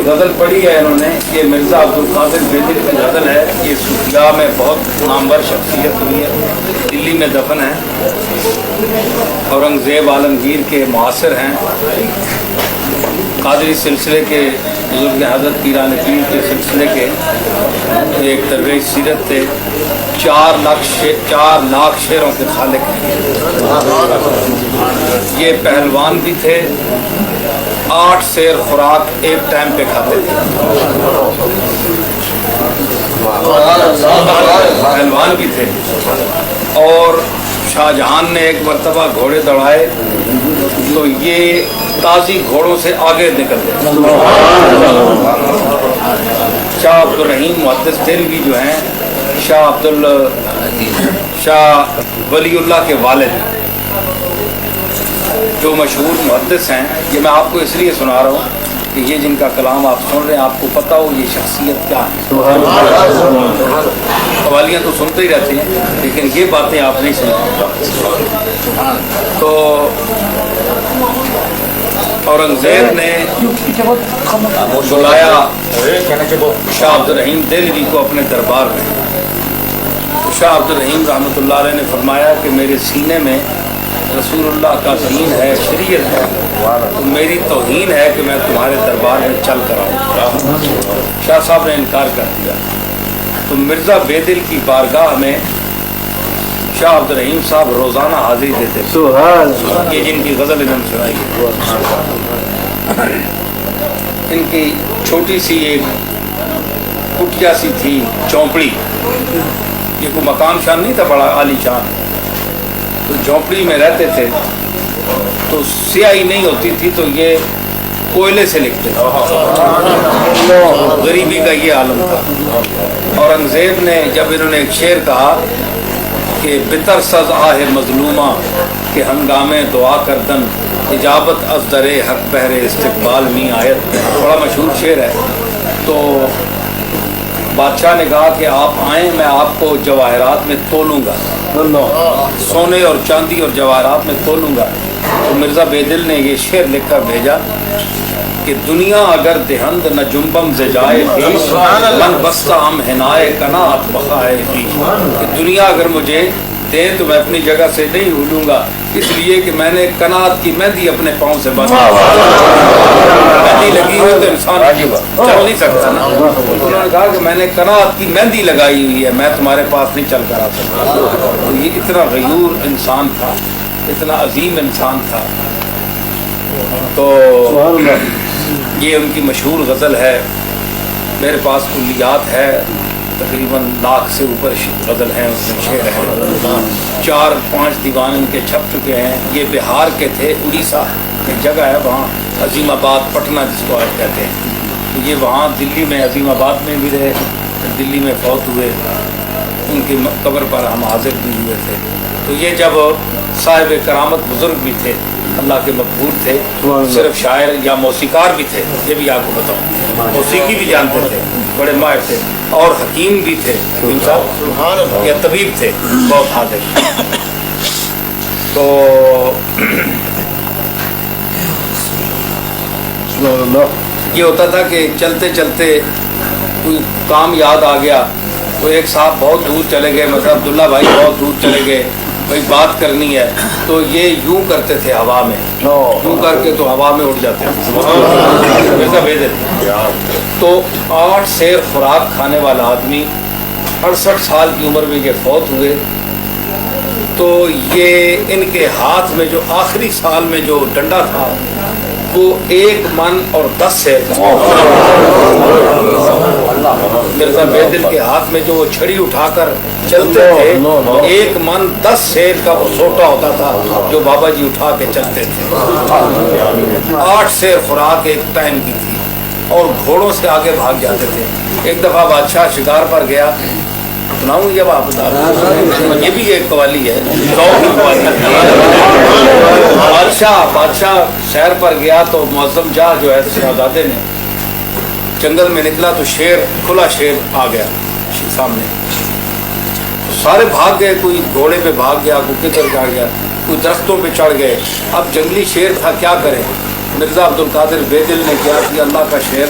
غزل پڑھی ہے انہوں نے، یہ مرزا عبدالقادر بیدل کی غزل ہے. یہ صوفیاء میں بہت نامور شخصیت ہوئی ہے، دلی میں دفن ہے، اورنگزیب عالمگیر کے معاصر ہیں، قادری سلسلے کے بزرگ حضرت پیران پیر کے سلسلے کے ایک درویش سیرت تھے. 4 لاکھ شعروں کے خالق ہیں. یہ پہلوان بھی تھے، 8 سیر خوراک ایک ٹائم پہ کھاتے تھے. پہلوان بھی تھے. اور شاہ جہان نے ایک مرتبہ گھوڑے دوڑائے تو یہ تازی گھوڑوں سے آگے نکل گئے. شاہ عبدالرحیم محدث دہلوی جو ہیں شاہ ولی اللہ کے والد ہیں، جو مشہور محدث ہیں. یہ میں آپ کو اس لیے سنا رہا ہوں کہ یہ جن کا کلام آپ سن رہے ہیں آپ کو پتہ ہو یہ شخصیت کیا ہے. قوالیاں تو سنتے ہی رہتے ہیں لیکن یہ باتیں آپ نہیں سنتے. تو اورنگزیب نے بلایا شاہ عبدالرحیم دہلوی کو اپنے دربار میں. شاہ عبدالرحیم رحمۃ اللہ علیہ نے فرمایا کہ میرے سینے میں رسول اللہ کا دین ہے، شریعت ہے، تو میری توہین ہے کہ میں تمہارے دربار میں چل کر آؤں. شاہ صاحب نے انکار کر دیا. تو مرزا بیدل کی بارگاہ میں شاہ عبدالرحیم صاحب روزانہ حاضری دیتے تھے. یہ جن کی غزل انہوں نے سنائی ہے، ان کی چھوٹی سی ایک کٹیا سی تھی چونپڑی. یہ کوئی مکان شان نہیں تھا بڑا عالی شان، تو جھونپڑی میں رہتے تھے. تو سیاہی نہیں ہوتی تھی تو یہ کوئلے سے لکھتے تھے. غریبی کا یہ عالم تھا. اورنگزیب نے جب انہوں نے ایک شعر کہا کہ بتر سز آہ مظلومہ کہ ہنگامے دعا کردن اجابت از در حق بہر استقبال می آیت، بڑا مشہور شعر ہے. تو بادشاہ نے کہا کہ آپ آئیں، میں آپ کو جواہرات میں تولوں گا، سونے اور چاندی اور جواہرات میں تولوں گا. تو مرزا بیدل نے یہ شعر لکھ کر بھیجا کہ دنیا اگر دہند نہ جنبم زجائے پیش من بستہ ہم ہنائے قناعت بخائے پیش. کہ دنیا اگر مجھے دیں تو میں اپنی جگہ سے نہیں ہلوں گا، اس لیے کہ میں نے قناعت کی مہندی اپنے پاؤں سے باندھی. مہندی لگی ہوئی تو انسان چل نہیں سکتا نا. انہوں نے کہا کہ میں نے قناعت کی مہندی لگائی ہوئی ہے، میں تمہارے پاس نہیں چل کر آ سکتا. تو یہ اتنا غیور انسان تھا، اتنا عظیم انسان تھا. تو یہ ان کی مشہور غزل ہے. میرے پاس کلیات ہے، تقریباً 1 لاکھ سے اوپر غزل ہیں، اس میں شعر ہیں. 4-5 دیوان ان کے چھپ چکے ہیں. یہ بہار کے تھے، اڑیسہ کی جگہ ہے وہاں، عظیم آباد پٹنہ جس کو آج کہتے ہیں. یہ وہاں دلی میں عظیم آباد میں بھی رہے، دلی میں فوت ہوئے. ان کی قبر پر ہم حاضر بھی ہوئے تھے. تو یہ جب صاحب کرامت بزرگ بھی تھے، اللہ کے مقبول تھے، صرف شاعر یا موسیقار بھی تھے. یہ بھی آپ کو بتاؤں، موسیقی بھی جانتے تھے، بڑے ماہر تھے، اور حکیم بھی تھے. حکیم صاحب یا طبیب تھے، بہت حاضر. تو یہ ہوتا تھا کہ چلتے چلتے کوئی کام یاد آ گیا. تو ایک صاحب بہت دور چلے گئے، مثلا عبداللہ بھائی بہت دور چلے گئے، بھائی بات کرنی ہے، تو یہ یوں کرتے تھے ہوا میں، یوں کر کے تو ہوا میں اڑ جاتے تھے. تو 8 سیر خوراک کھانے والا آدمی 68 سال کی عمر میں یہ فوت ہوئے. تو یہ ان کے ہاتھ میں جو آخری سال میں جو ڈنڈا تھا وہ 1 من اور 10 سیر تھا. مرزا بیدل کے ہاتھ میں جو وہ چھڑی اٹھا کر چلتے تھے، 1 من 10 سیر کا وہ سوٹا ہوتا تھا جو بابا جی اٹھا کے چلتے تھے. 8 سیر خوراک ایک ٹائم کی تھی، اور گھوڑوں سے آگے بھاگ جاتے تھے. ایک دفعہ بادشاہ شکار پر گیا، سناؤں یہ آپ بتا رہے ہیں، یہ بھی ایک قوالی ہے، بادشاہ شہر پر گیا تو معظم جاہ جو ہے شہزادے نے جنگل میں نکلا تو شیر، کھلا شیر آ گیا سامنے. سارے بھاگ گئے، کوئی گھوڑے پہ بھاگ گیا، کوئی کدھر جا گیا، کوئی درختوں پہ چڑھ گئے. اب جنگلی شیر تھا، کیا کرے؟ مرزا عبدالقادر بیدل نے کیا کہ اللہ کا شیر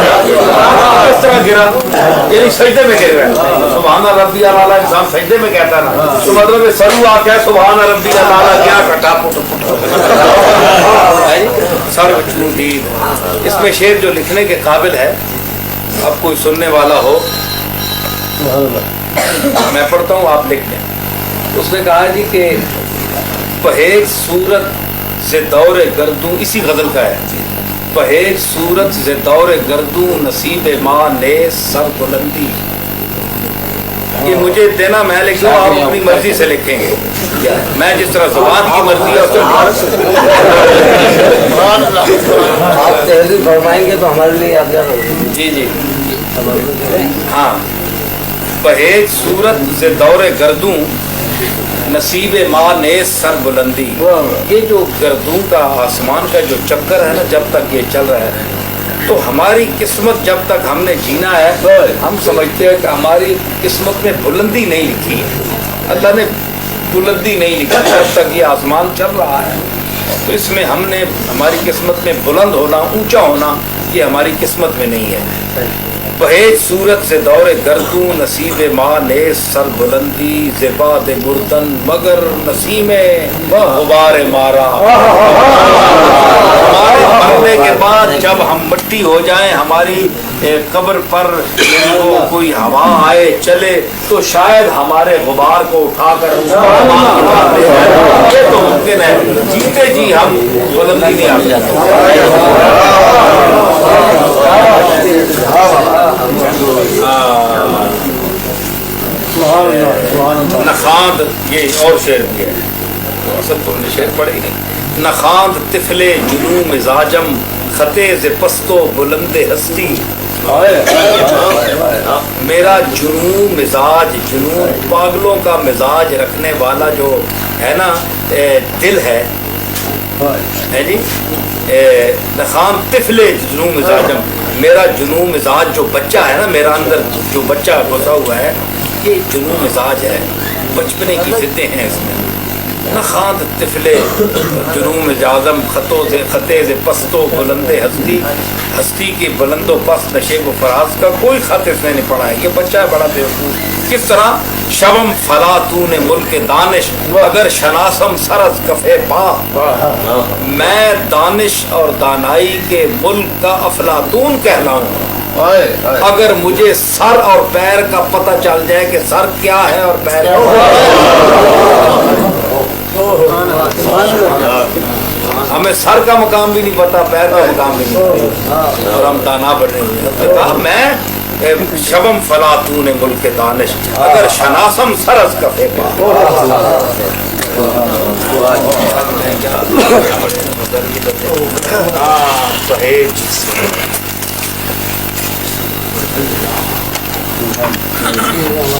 اس طرح گرا یعنی سجدے میں گر رہا ہے. سبحان ربی الاعلیٰ انسان سجدے میں کہتا ہے نا, تو مطلب سرو آ کے سبحان ربی الاعلیٰ کیا کٹا پٹ سر چونڈید. اس میں شعر جو لکھنے کے قابل ہے, اب کوئی سننے والا ہو, میں پڑھتا ہوں آپ لکھ لیں. اس نے کہا جی کہ پہیج صورت سے دور گردوں, اسی غزل کا ہے, پہیج صورت سے دور گردوں نصیب ماں نیز سر بلندی. یہ مجھے دینا میں لکھ دوں, آپ اپنی مرضی سے لکھیں گے, میں جس طرح زبان کی مرضی ہے اس آپ تحریر فرمائیں گے تو ہمارے لیے آپ. جی جی ہاں. پہیج صورت سے دور گردوں نصیب ماں نیز سر بلندی. یہ جو گردوں کا آسمان کا جو چکر ہے نا, جب تک یہ چل رہا ہے تو ہماری قسمت جب تک ہم نے جینا ہے, ہم سمجھتے ہیں کہ ہماری قسمت میں بلندی نہیں لکھی ہے. اللہ نے بلندی نہیں لکھی جب تک یہ آسمان چل رہا ہے. تو اس میں ہم نے ہماری قسمت میں بلند ہونا, اونچا ہونا, یہ ہماری قسمت میں نہیں ہے. پہیج صورت سے دور گردوں نصیب ماں نیز سر بلندی. زباد گردن مگر نسیم غبار مارا. ہمارے مرنے کے بعد جب ہم مٹی ہو جائیں, ہماری قبر پر کوئی ہوا آئے چلے تو شاید ہمارے غبار کو اٹھا کر یہ تو ممکن ہے. جیتے جی ہم بلندی نہیں آ نخاند. یہ اور شعر بھی ہے, اصل تو نے شعر پڑھے ہی نہیں. نخاند طفل جنوں مزاجم خطے ز پست و بلند ہستی. میرا جنوں مزاج, جنوں پاگلوں کا مزاج رکھنے والا جو ہے نا دل ہے جی. نخام طفل جنوں مزاجم, میرا جنوں مزاج جو بچہ ہے نا, میرا اندر جو بچہ گھسا ہوا ہے, یہ جنوں مزاج ہے, بچپنے کی ضدیں ہیں اس میں. نخاند طفل جنوں مزاجم خطے ز پست و بلند ہستی. ہستی کی بلند و پست نشیب و فراز کا کوئی خط اس نے نہیں پڑھا ہے. یہ بچہ ہے بڑا بیوقوف. کس طرح شبم فلاتون ملک دانش اگر شناسم سرز کفے پا. میں دانش اور دانائی کے ملک کا افلاطون کہلاؤں اگر مجھے سر اور پیر کا پتہ چل جائے کہ سر کیا ہے اور پیر ہمیں سر کا مقام بھی نہیں پتا, پیر کا مقام بھی نہیں پتا, اور ہم دانا بنے ہوئے ہیں. میں شبم فلاتون ملک دانش اگر شناسم سرز کفے پا.